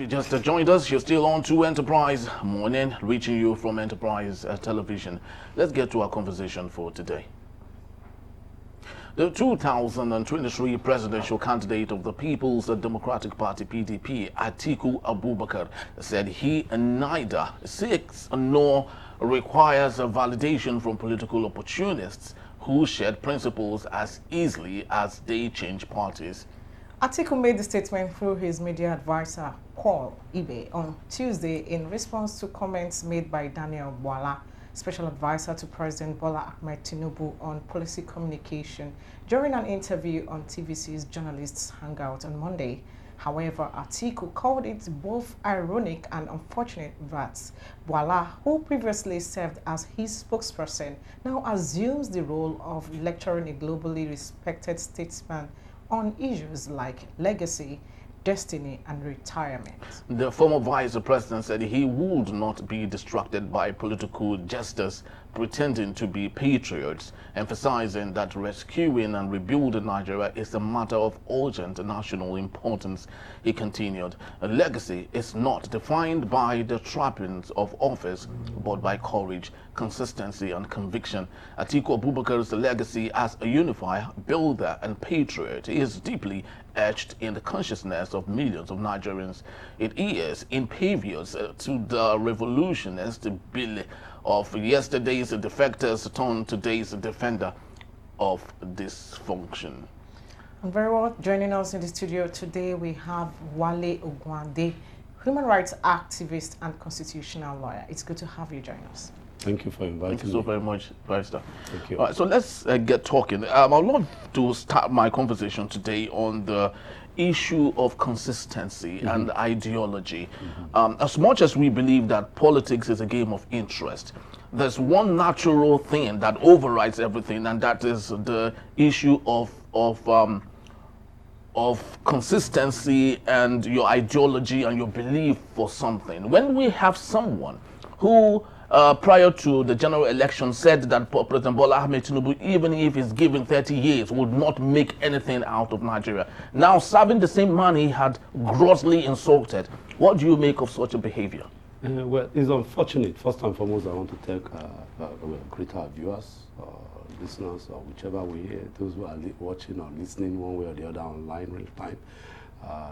you just joined us, you're still on to Enterprise Morning, reaching you from Enterprise Television. Let's get to our conversation for today. The 2023 presidential candidate of the People's Democratic Party, PDP, Atiku Abubakar, said he neither seeks nor requires a validation from political opportunists who shared principles as easily as they change parties. Atiku made the statement through his media advisor, Paul Ibe, on Tuesday in response to comments made by Daniel Bwala, Special Advisor to President Bola Ahmed Tinubu on policy communication, during an interview on TVC's Journalists Hangout on Monday. However, Atiku called it both ironic and unfortunate that Bwala, who previously served as his spokesperson, now assumes the role of lecturing a globally respected statesman on issues like legacy, destiny, and retirement. The former vice president said he would not be distracted by political jesters pretending to be patriots, emphasizing that rescuing and rebuilding Nigeria is a matter of urgent national importance. He continued, "A legacy is not defined by the trappings of office, but by courage, consistency, and conviction. Atiku Abubakar's legacy as a unifier, builder, and patriot is deeply etched in the consciousness of millions of Nigerians. It is impervious to the revolutionist bill of yesterday's defectors turned today's defender of dysfunction." And very well, joining us in the studio today, we have Wale Ogwande, human rights activist and constitutional lawyer. It's good to have you join us. Thank you for inviting me. Thank you so very much, Barrister. Thank you. All right, so let's get talking. I'd love to start my conversation today on the issue of consistency and ideology. As much as we believe that politics is a game of interest, there's one natural thing that overrides everything, and that is the issue of consistency and your ideology and your belief for something. When we have someone who prior to the general election said that President Bola Ahmed Tinubu, even if he's given 30 years, would not make anything out of Nigeria. Now, serving the same man he had grossly insulted. What do you make of such a behavior? Well, it's unfortunate. First and foremost, I want to thank greet our viewers, listeners, or whichever way, those who are watching or listening one way or the other online real time.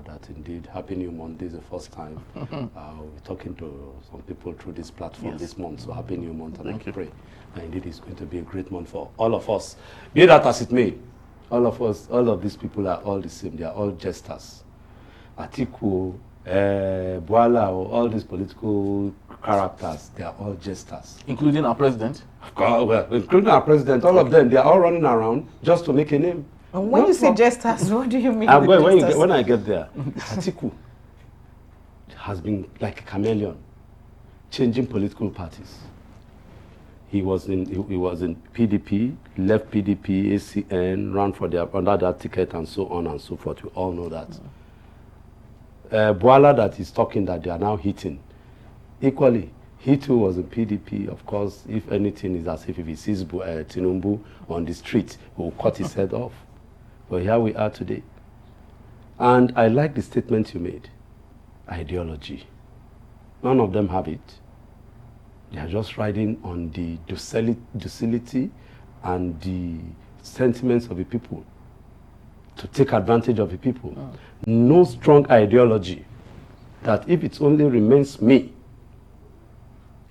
That indeed, Happy New Monday is the first time we're talking to some people through this platform this month. So Happy New Month, and I pray that indeed it's going to be a great month for all of us. Be that as it may, all of us, all of these people are all the same. They are all jesters. Atiku, Bwala, all these political characters, they are all jesters. Including our president? Well, including our president, all of them, they are all running around just to make a name. And when you say jesters, what do you mean? When I get there, Atiku has been like a chameleon, changing political parties. He was in PDP, left PDP, ACN, ran for under that ticket, and so on and so forth. You all know that. Bwala that is talking that they are now hitting. Equally, he too was in PDP. Of course, if anything, is as if he sees Tinubu on the street, he will cut his head off. But here we are today. And I like the statement you made. Ideology. None of them have it. They are just riding on the docility and the sentiments of the people to take advantage of the people. No strong ideology that if it only remains me,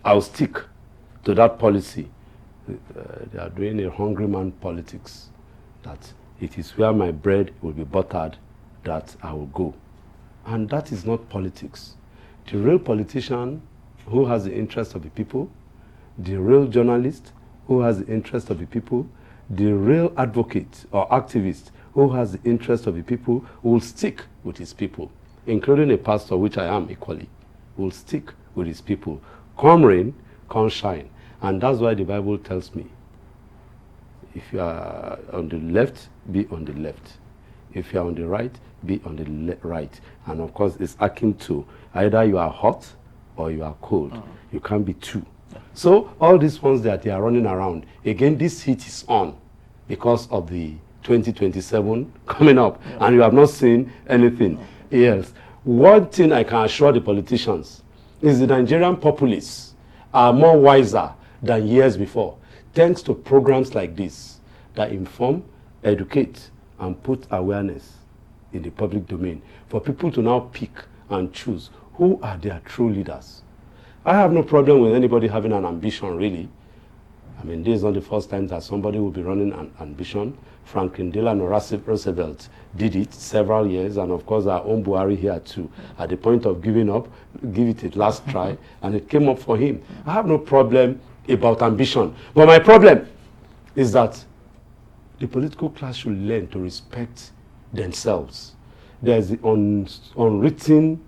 I'll stick to that policy. They are doing a hungry man politics, that it is where my bread will be buttered that I will go. And that is not politics. The real politician who has the interest of the people, the real journalist who has the interest of the people, the real advocate or activist who has the interest of the people will stick with his people, including a pastor, which I am equally, will stick with his people. Come rain, come shine. And that's why the Bible tells me, if you are on the left, be on the left. If you are on the right, be on the right. And of course, it's akin to either you are hot or you are cold. You can't be two. So all these ones that they are running around, again, this heat is on because of the 2027 coming up, and you have not seen anything else. One thing I can assure the politicians is the Nigerian populace are more wiser than years before, thanks to programs like this that inform, educate, and put awareness in the public domain for people to now pick and choose who are their true leaders. I have no problem with anybody having an ambition, really. I mean, this is not the first time that somebody will be running an ambition. Franklin Delano Roosevelt did it several years, and of course our own Buhari here too. At the point of giving up, give it a last try, and it came up for him. I have no problem about ambition. But my problem is that the political class should learn to respect themselves. There's the unwritten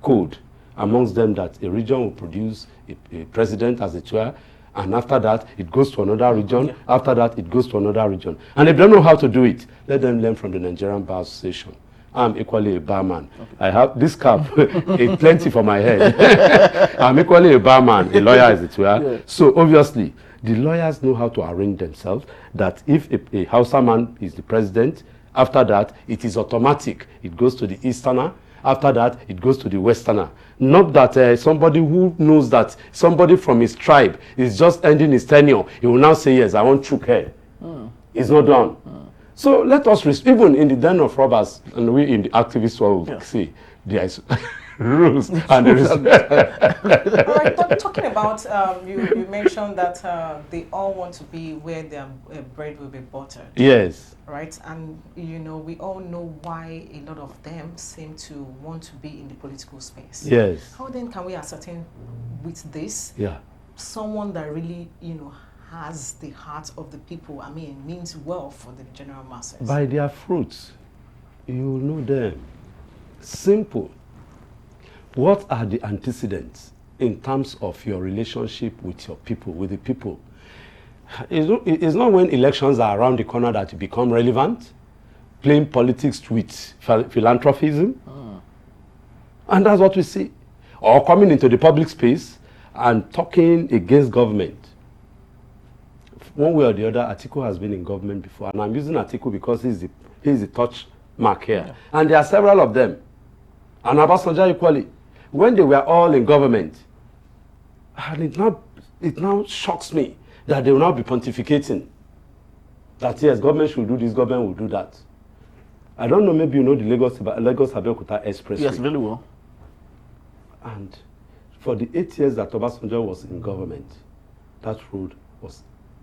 code amongst them that a region will produce a president as it were, and after that it goes to another region, yeah. After that it goes to another region. And if they don't know how to do it, let them learn from the Nigerian Bar Association. I'm equally a barman. Okay. I have this cap, it's plenty for my head. I'm equally a barman, a lawyer as it were. Yeah. So obviously, the lawyers know how to arrange themselves, that if a Hausa man is the president, after that, it is automatic. It goes to the Easterner. After that, it goes to the Westerner. Not that somebody who knows that somebody from his tribe is just ending his tenure, he will now say, yes, I want chook head. It's not done. So let us, even in the den of robbers, and we in the activist world, yeah. See, there is rules and there is... All right, talking about, you mentioned that they all want to be where their bread will be buttered. Yes. Right, and you know, we all know why a lot of them seem to want to be in the political space. Yes. How then can we ascertain with this, yeah, someone that really, you know, has the heart of the people, I mean, means well for the general masses? By their fruits, you will know them. Simple. What are the antecedents in terms of your relationship with your people, with the people? It's not when elections are around the corner that you become relevant, playing politics with philanthropism. And that's what we see. Or coming into the public space and talking against government. One way or the other, Atiku has been in government before. And I'm using Atiku because he's the touch mark here. Yeah. And there are several of them. And Obasanjo equally. When they were all in government, and it now shocks me that they will now be pontificating that yes, government should do this, government will do that. I don't know, maybe you know the Lagos-Abeokuta Expressway. Yes, very well. And for the 8 years that Obasanjo was in government, that road was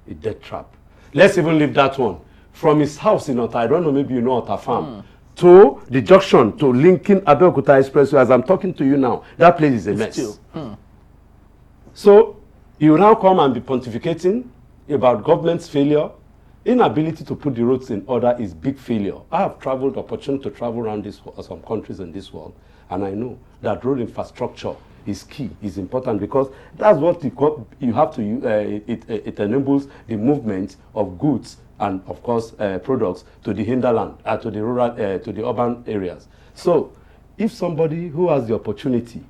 a death trap. Let's even leave that one. From his house in Ota, I don't know, maybe you know Ota Farm, to the junction, to linking Abeokuta Expressway, as I'm talking to you now, that place is a mess. So, you now come and be pontificating about government's failure. Inability to put the roads in order is big failure. I have traveled, opportunity to travel around some countries in this world, and I know that road infrastructure is key, is important, because that's what you have to use. It enables the movement of goods and, of course, products to the hinterland, to the rural, to the urban areas. So, if somebody who has the opportunity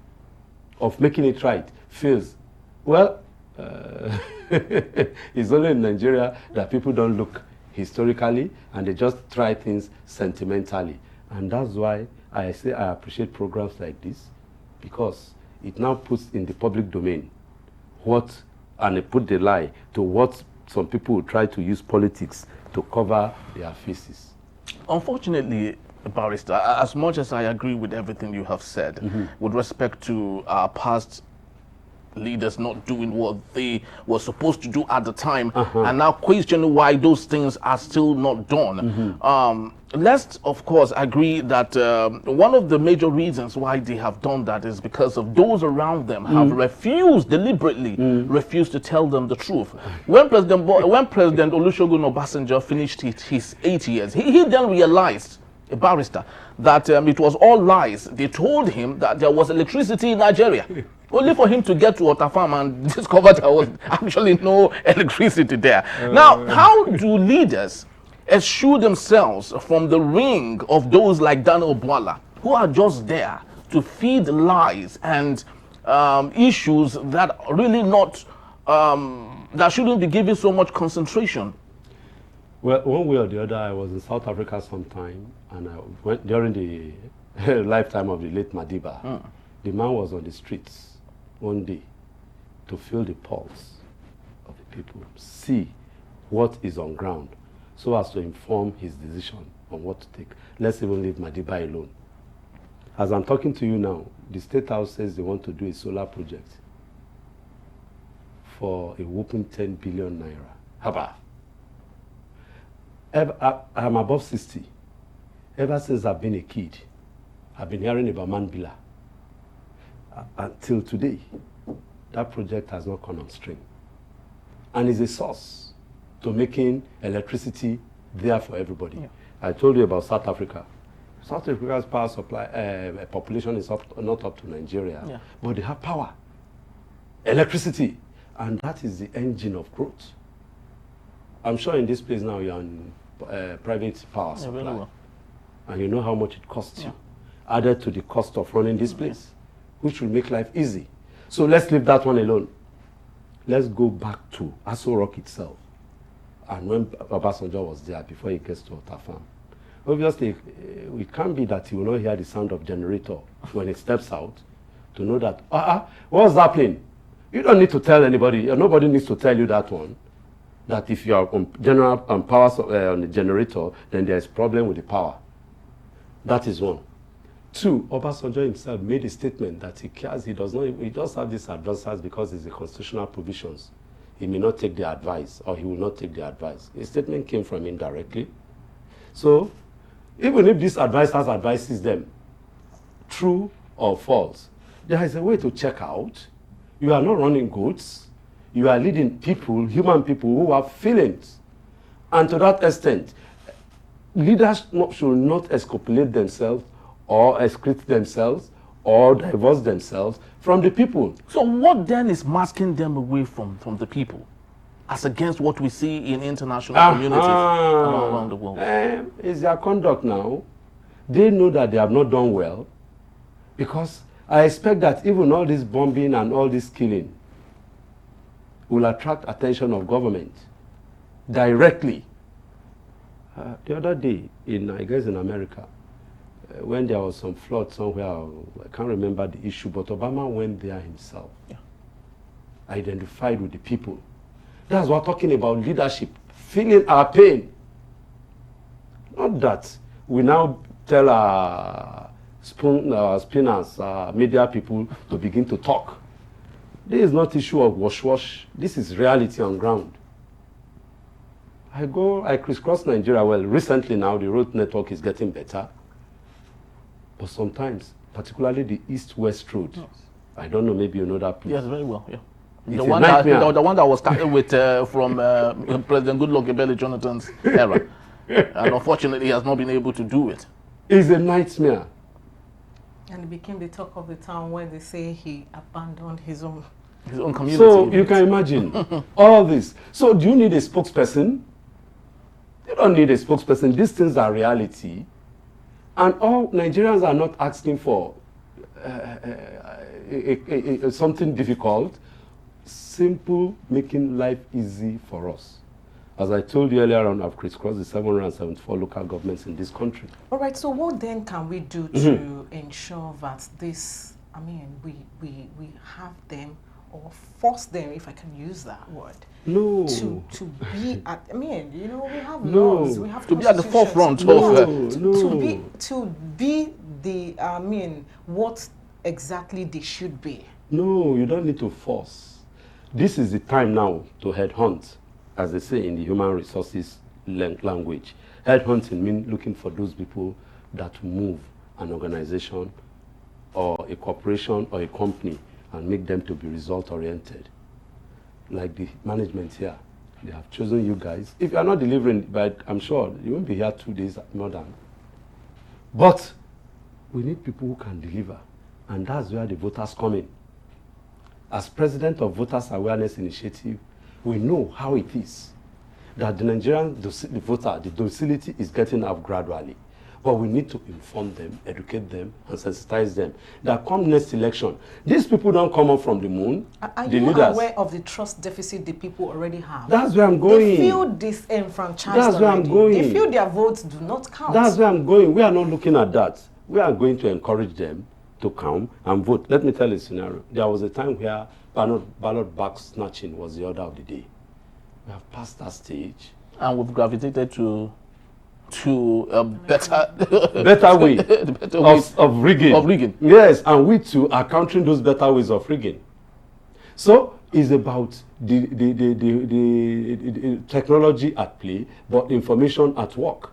of making it right fails, well, it's only in Nigeria that people don't look historically and they just try things sentimentally. And that's why I say I appreciate programs like this, because it now puts in the public domain and it put the lie to what some people will try to use politics to cover their faces. Unfortunately, Barrister, as much as I agree with everything you have said, with respect to our past leaders not doing what they were supposed to do at the time, and now questioning why those things are still not done. Let's, of course, agree that one of the major reasons why they have done that is because of those around them have refused, deliberately refused to tell them the truth. When President Olusegun Obasanjo finished his 8 years, he then realized, a barrister, that it was all lies. They told him that there was electricity in Nigeria, only for him to get to Otafam and discover there was actually no electricity there. Now, how do leaders eschew themselves from the ring of those like Daniel Bwala, who are just there to feed lies and issues that are really not, that shouldn't be given so much concentration? Well, one way or the other, I was in South Africa sometime, and I went during the lifetime of the late Madiba. The man was on the streets one day to feel the pulse of the people, see what is on ground, so as to inform his decision on what to take. Let's even leave Madiba alone. As I'm talking to you now, the State House says they want to do a solar project for a whopping 10 billion naira. Haba. I'm above 60. Ever since I've been a kid, I've been hearing about Manbila. Until today, that project has not come on stream. And is a source to making electricity there for everybody. Yeah. I told you about South Africa. South Africa's power supply population is not up to Nigeria, but they have power, electricity, and that is the engine of growth. I'm sure in this place now you're on private power supply, really well. And you know how much it costs you, added to the cost of running this place, which will make life easy. So let's leave that one alone. Let's go back to Aso Rock itself, and when Obasanjo was there before he gets to Otafam. Obviously, it can't be that he will not hear the sound of generator when he steps out to know that, what's happening? You don't need to tell anybody, nobody needs to tell you that one, that if you are on general power on the generator, then there is problem with the power. That is one. Two, Obasanjo himself made a statement that he cares, he does have these advisors because it's the constitutional provisions. He may not take the advice, or he will not take the advice. A statement came from him directly. So, even if this advisors advises them, true or false, there is a way to check out. You are not running goods. You are leading people, human people who have feelings. And to that extent, leaders should not exculpate themselves or excrete themselves or divorce themselves from the people. So what then is masking them away from the people, as against what we see in international communities around the world? It's their conduct now. They know that they have not done well, because I expect that even all this bombing and all this killing will attract attention of government directly. The other day, I guess in America, when there was some flood somewhere, I can't remember the issue, but Obama went there himself, identified with the people. That's what we're talking about, leadership, feeling our pain. Not that we now tell our spinners, media people to begin to talk. This is not issue of wash. This is reality on ground. I crisscross Nigeria. Well, recently now the road network is getting better. But sometimes, particularly the east-west road, I don't know, maybe you know that place. Yes, very well, The one that was started with from President Goodluck Ebele Jonathan's era. And unfortunately, he has not been able to do it. It's a nightmare. And it became the talk of the town when they say he abandoned his own community. So you can imagine all this. So do you need a spokesperson? You don't need a spokesperson. These things are reality. And all Nigerians are not asking for something difficult. Simple, making life easy for us. As I told you earlier on, I've crisscrossed the 774 local governments in this country. All right, so what then can we do to ensure that this, we have them, or force them, if I can use that word, to be at, we have laws, we have to be at the forefront to be the, what exactly they should be. No, you don't need to force. This is the time now to headhunt, as they say in the human resources language. Headhunting means looking for those people that move an organization or a corporation or a company and make them to be result-oriented. Like the management here, they have chosen you guys. If you are not delivering, but I'm sure you won't be here 2 days more than. But we need people who can deliver, and that's where the voters come in. As president of Voters Awareness Initiative, we know how it is that the Nigerian voter, the docility is getting up gradually. But we need to inform them, educate them, and sensitize them that come next election, these people don't come up from the moon. Are you aware of the trust deficit the people already have? That's where I'm going. They feel disenfranchised. That's where I'm going. They feel their votes do not count. That's where I'm going. We are not looking at that. we are going to encourage them to come and vote. Let me tell you a scenario. There was a time where ballot box snatching was the order of the day. We have passed that stage. And we've gravitated to a better better way better ways of rigging. Of rigging. Yes, and we too are countering those better ways of rigging. So it's about the technology at play, but information at work.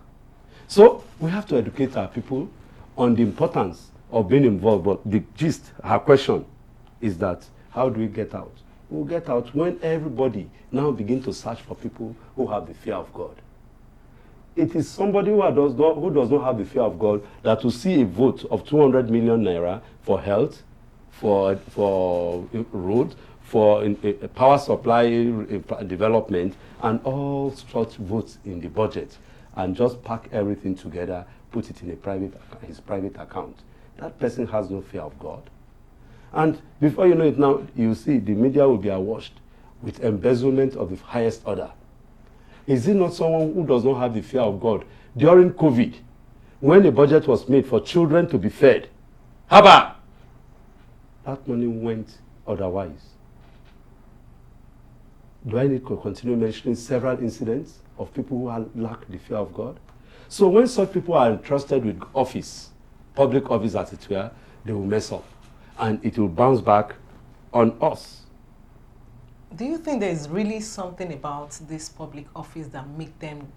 So we have to educate our people on the importance of being involved. But the gist, her question, is that how do we get out? We'll get out when everybody now begin to search for people who have the fear of God. It is somebody who does not have the fear of God that will see a vote of 200 million naira for health, for road, for power supply development, and all such votes in the budget, and just pack everything together, put it in his private account. That person has no fear of God. And before you know it now, you see the media will be awash with embezzlement of the highest order. Is it not someone who does not have the fear of God? During COVID, when the budget was made for children to be fed, haba! That money went otherwise. Do I need to continue mentioning several incidents of people who lack the fear of God? So when such people are entrusted with office, public office as it were, they will mess up. And it will bounce back on us. Do you think there is really something about this public office that make them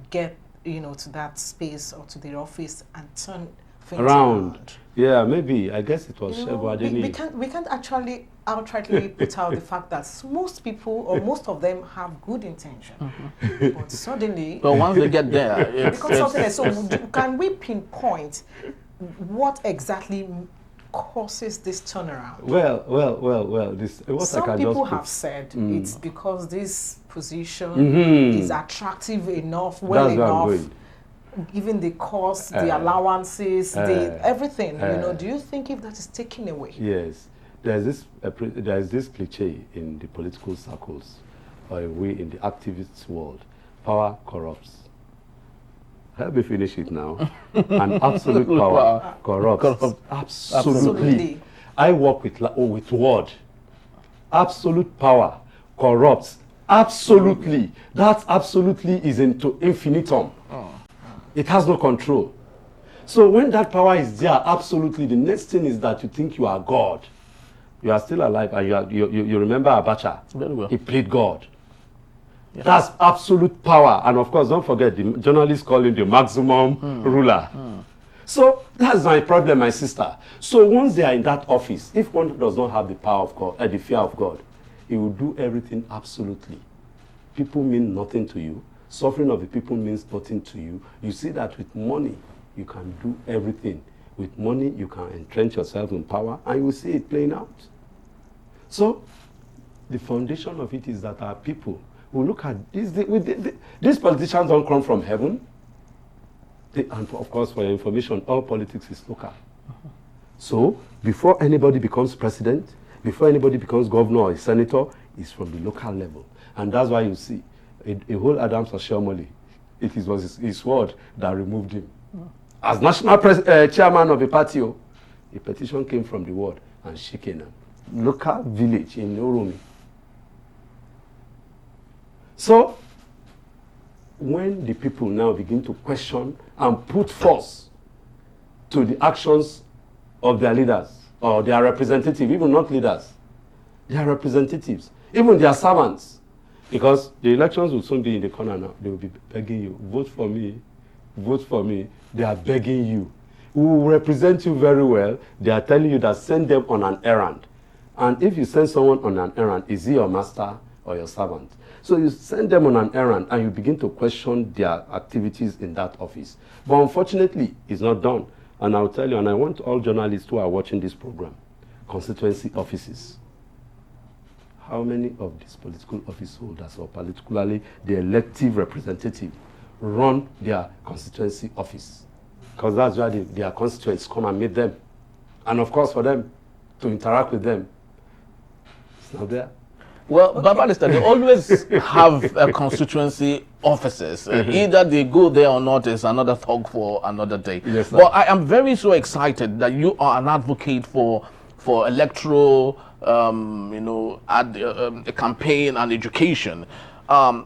get, to that space or to their office and turn things around? Yeah, maybe. I guess it was Shebo. We can't actually outrightly put out the fact that most people or most of them have good intention, but suddenly, but once they get there, because something else. So, can we pinpoint what exactly causes this turnaround? Well. Some people have said it's because this position is attractive enough, given the cost, the allowances, the everything. Do you think if that is taken away? Yes, there is this cliche in the political circles, or in the activist world: power corrupts. Help me finish it now. And absolute power corrupts. Absolutely. I work with word. Absolute power corrupts. Absolutely. That absolutely is into infinitum. It has no control. So when that power is there, absolutely, the next thing is that you think you are God. You are still alive, and you remember Abacha. Very well. He played God. Yeah. That's absolute power. And of course, don't forget, the journalists call him the maximum ruler. So that's my problem, my sister. So once they are in that office, if one does not have the power of God, the fear of God, he will do everything absolutely. People mean nothing to you. Suffering of the people means nothing to you. You see that with money, you can do everything. With money, you can entrench yourself in power, and you will see it playing out. So the foundation of it is that our people will look at these politicians don't come from heaven. And of course, for your information, all politics is local. So before anybody becomes president, before anybody becomes governor or a senator, it's from the local level. And that's why you see a whole Adams Oshiomhole, it was his word that removed him. As national chairman of a party, a petition came from the ward and Shikena, local village in Oromi. So, when the people now begin to question and put force to the actions of their leaders or their representatives, even not leaders, their representatives, even their servants, because the elections will soon be in the corner now, they will be begging you, vote for me, vote for me. They are begging you. We will represent you very well. They are telling you that send them on an errand. And if you send someone on an errand, is he your master or your servant? So you send them on an errand and you begin to question their activities in that office. But unfortunately, it's not done. And I'll tell you, and I want all journalists who are watching this program, constituency offices. How many of these political office holders, or particularly the elective representative, run their constituency office? Because that's where their constituents come and meet them. And of course, for them to interact with them, it's not there. Well, Barrister, they always have constituency officers. Either they go there or not is another talk for another day. Yes, sir. But I am very so excited that you are an advocate for electoral, a campaign and education.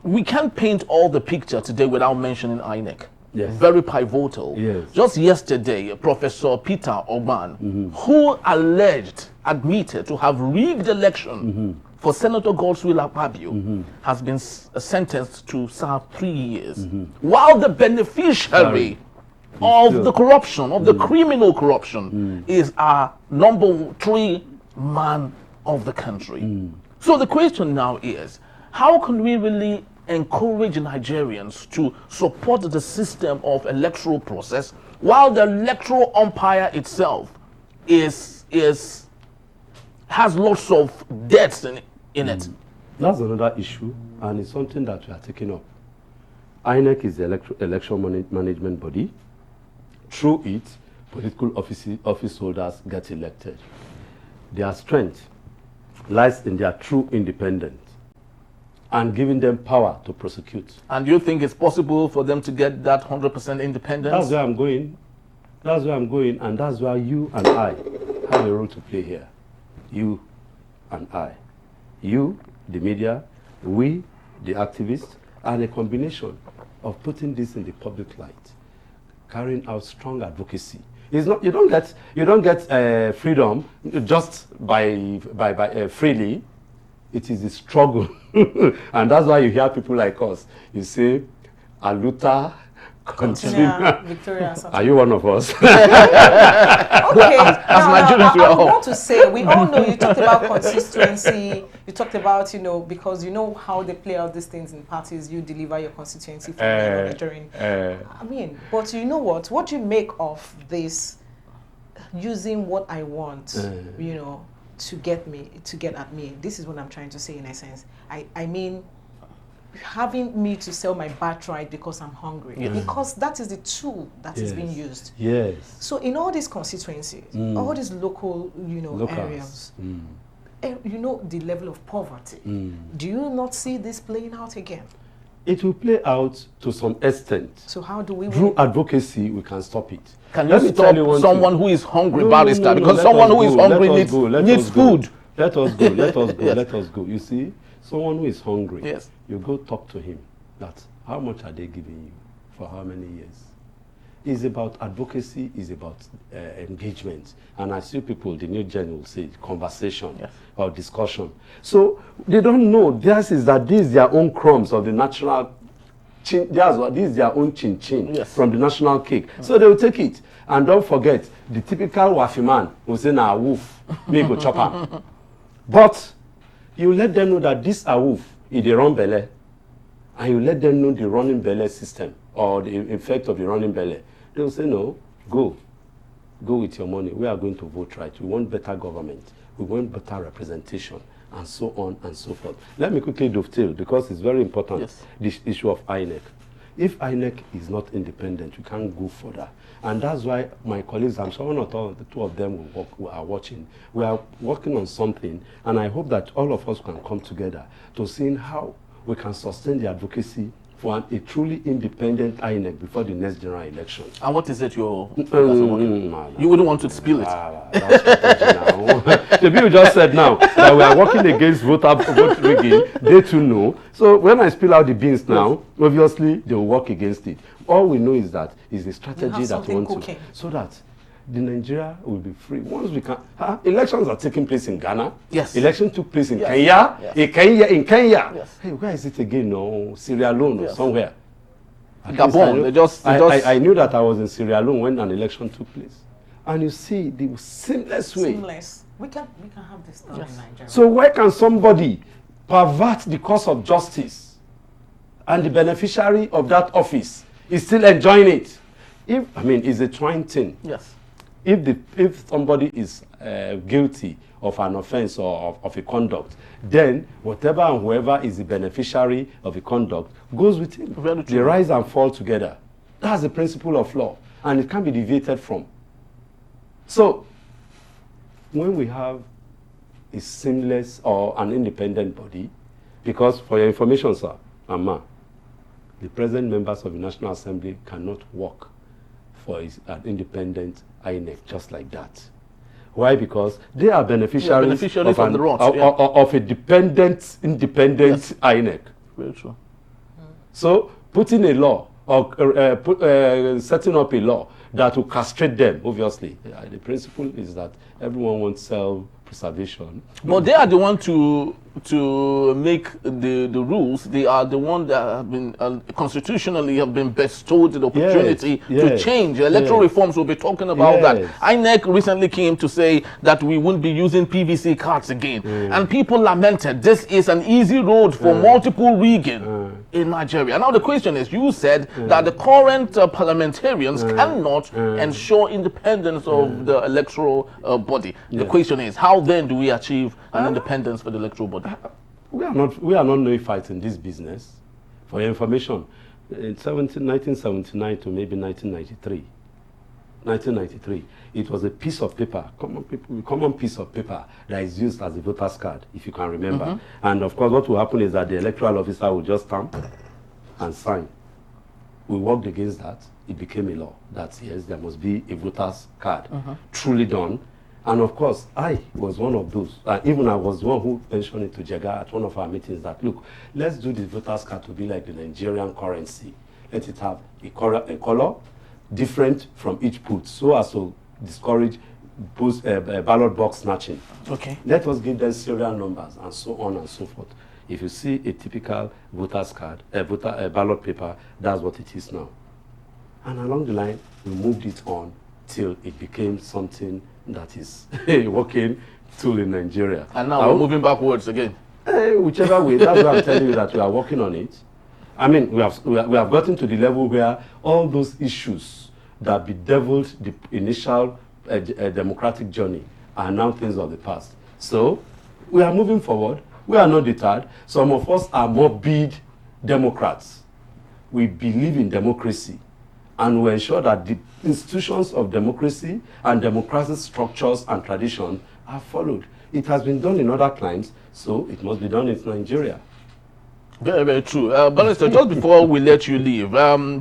We can't paint all the picture today without mentioning INEC. Yes. Very pivotal. Yes. Just yesterday, Professor Peter Ogban, who admitted to have rigged election for Senator Godswill Akpabio, has been sentenced to serve 3 years, while the beneficiary of the corruption, of the criminal corruption, is our number 3 man of the country. So the question now is, how can we really encourage Nigerians to support the system of electoral process while the electoral umpire itself has lots of debts in it? That's another issue, and it's something that we are taking up. INEC is the election management body. Through it, political office holders get elected. Their strength lies in their true independence and giving them power to prosecute. And you think it's possible for them to get that 100% independence? That's where I'm going. That's where I'm going, and that's why you and I have a role to play here. You and I. You, the media, we, the activists, and a combination of putting this in the public light, carrying out strong advocacy. It's not, you don't get freedom just by freely. It is a struggle. And that's why you hear people like us. You say, Aluta, continue. Victoria, are you one of us? Okay. As Nigerians, we I are all. want to say, we all know you talked about consistency. You talked about, because you know how they play out these things in parties. You deliver your constituency for monitoring. But you know what? What do you make of this using what I want, to get at me? This is what I'm trying to say in essence. I mean, having me to sell my birthright because I'm hungry, because that is the tool that is being used. Yes. So in all these constituencies, all these local, areas, the level of poverty. Do you not see this playing out again? It will play out to some extent. So how do we? Through advocacy, we can stop it. Can you stop someone who is hungry, Barrister? Because someone who is hungry needs food. Let us go. Let us go. Let us go. You see, someone who is hungry. Yes. You go talk to him. That how much are they giving you for how many years? It's about advocacy. It's about engagement. And I see people, the new gen will say conversation or discussion. So they don't know. This is their own crumbs of the natural. This is their own chin from the national cake. So they will take it. And don't forget, the typical wafi man will say, "Nah, wolf, me go chop am." But you let them know that this wolf is the run belly, and you let them know the running belly system or the effect of the running belly. They will say, "No, go with your money. We are going to vote right. We want better government. We want better representation." And so on and so forth. Let me quickly dovetail, because it's very important, this issue of INEC. If INEC is not independent, we can't go further. And that's why my colleagues, I'm sure the two of them are watching. We are working on something, and I hope that all of us can come together to see how we can sustain the advocacy for a truly independent INEC before the next general election. And what is it you wouldn't want to spill it? That's now. The people just said now that we are working against vote rigging. They too know. So when I spill out the beans now, obviously they will work against it. All we know is that is a strategy that we want to, so that the Nigeria will be free. Once we can, elections are taking place in Ghana. Yes. Election took place in Kenya. Yes. In Kenya. Yes. Hey, where is it again? No, Sierra Leone or somewhere. Gabon. I knew that I was in Sierra Leone when an election took place, and you see the seamless way. Seamless. We can have this done in Nigeria. So why can somebody pervert the cause of justice, and the beneficiary of that office is still enjoying it? It's a trying thing. Yes. If somebody is guilty of an offense or of a conduct, then whatever and whoever is the beneficiary of the conduct goes with him. They rise and fall together. That's the principle of law, and it can't be deviated from. So when we have is seamless or an independent body, because for your information, sir, Amma, the present members of the National Assembly cannot work for an independent INEC just like that. Why? Because they are beneficiaries of a independent yes. INEC. Very true. So putting a law or setting up a law that will castrate them, obviously, the principle is that everyone wants self-preservation. But they are the one to make the rules. They are the one that have been constitutionally have been bestowed the opportunity to change. Electoral reforms will be talking about that. INEC recently came to say that we won't be using PVC cards again. And people lamented this is an easy road for multiple rigging in Nigeria. Now the question is, you said that the current parliamentarians cannot ensure independence of the electoral body. The question is, how then do we achieve an independence for the electoral body? We are not neophytes in this business. For your information, in 1979 to maybe 1993, it was a piece of paper, common piece of paper that is used as a voter's card, if you can remember. And of course, what will happen is that the electoral officer will just stamp and sign. We worked against that. It became a law that yes, there must be a voter's card, truly done. And of course, I was one of those. Even I was the one who mentioned it to Jega at one of our meetings that, look, let's do the voter's card to be like the Nigerian currency. Let it have a color different from each booth so as to discourage ballot box snatching. Okay. Let us give them serial numbers and so on and so forth. If you see a typical voter's card, a ballot paper, that's what it is now. And along the line, we moved it on till it became something that is a working tool in Nigeria. And now we're moving backwards again. Whichever way, that's why I'm telling you that we are working on it. I mean, we have gotten to the level where all those issues that bedeviled the initial democratic journey are now things of the past. So we are moving forward. We are not deterred. Some of us are morbid Democrats. We believe in democracy. And we ensure that the institutions of democracy and democratic structures and tradition are followed. It has been done in other climes, so it must be done in Nigeria. Very, very true. Barrister, just before we let you leave,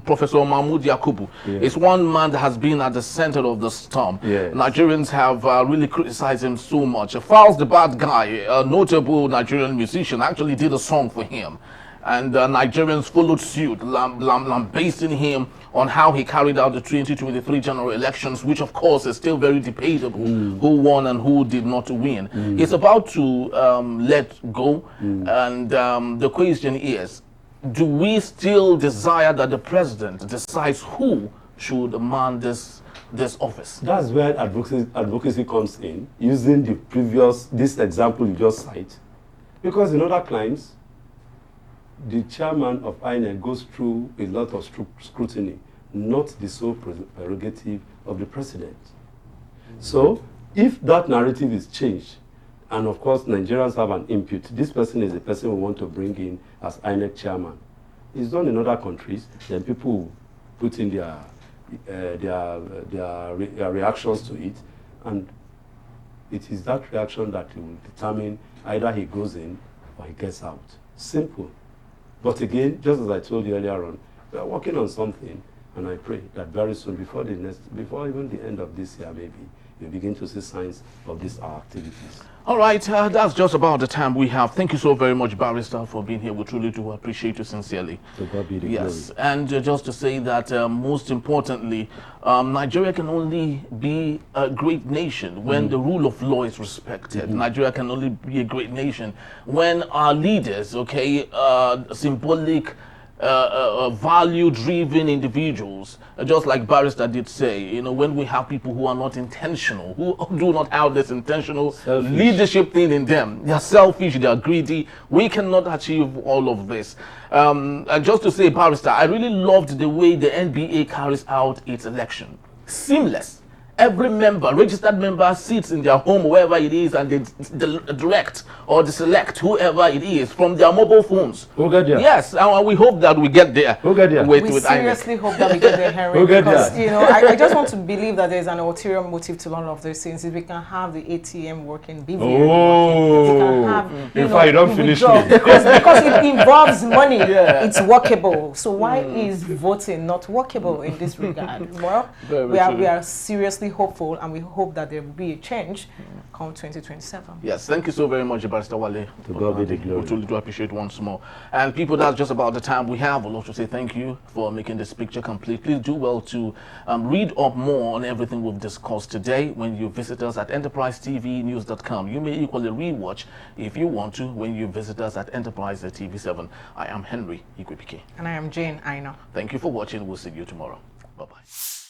Professor Mahmoud Yakubu is one man that has been at the center of the storm. Nigerians have really criticized him so much. Fowles the Bad Guy, a notable Nigerian musician, actually did a song for him. And Nigerians followed suit, lambasting him on how he carried out the 2023 general elections, which of course is still very debatable, who won and who did not win. He's about to let go, and the question is, do we still desire that the president decides who should man this office? That's where advocacy comes in, using this example you just cite, because in other climes, the chairman of INEC goes through a lot of scrutiny, not the sole prerogative of the president. So, if that narrative is changed, and of course Nigerians have an input, this person is the person we want to bring in as INEC chairman. It's done in other countries, then people put in their reactions to it, and it is that reaction that will determine either he goes in or he gets out. Simple. But again, just as I told you earlier on, we are working on something, and I pray that very soon, before even the end of this year, maybe, you begin to see signs of these our activities. All right, that's just about the time we have. Thank you so very much, Barrister, for being here. We truly do appreciate you sincerely. To God be the glory. And just to say that most importantly, Nigeria can only be a great nation when the rule of law is respected. Nigeria can only be a great nation when our leaders, symbolic, value-driven individuals, just like Barrister did say, when we have people who are not intentional, who do not have this intentional leadership thing in them, they are selfish, they are greedy, we cannot achieve all of this. And just to say, Barrister, I really loved the way the NBA carries out its election. Seamless. every member, registered member, sits in their home, wherever it is, and they direct or they select whoever it is from their mobile phones. We'll get there. Yes, and we hope that we get there. We'll get there. We seriously hope that we get there, Henry, We'll get because there. you know, I just want to believe that there's an ulterior motive to all of those things. If we can have the ATM working, BVN working, we can have, in fact, you don't finish me. because it involves money. It's workable. So why is voting not workable in this regard? Well, we are seriously hopeful, and we hope that there will be a change come 2027. Yes, thank you so very much, Barrister Wale. To God be the glory. We truly do appreciate once more. And people, that's just about the time we have. We'll also say thank you for making this picture complete. Please do well to read up more on everything we've discussed today when you visit us at enterprisetvnews.com. You may equally rewatch if you want to when you visit us at Enterprise TV7. I am Henry Igwebike. And I am Jane Aina. Thank you for watching. We'll see you tomorrow. Bye-bye.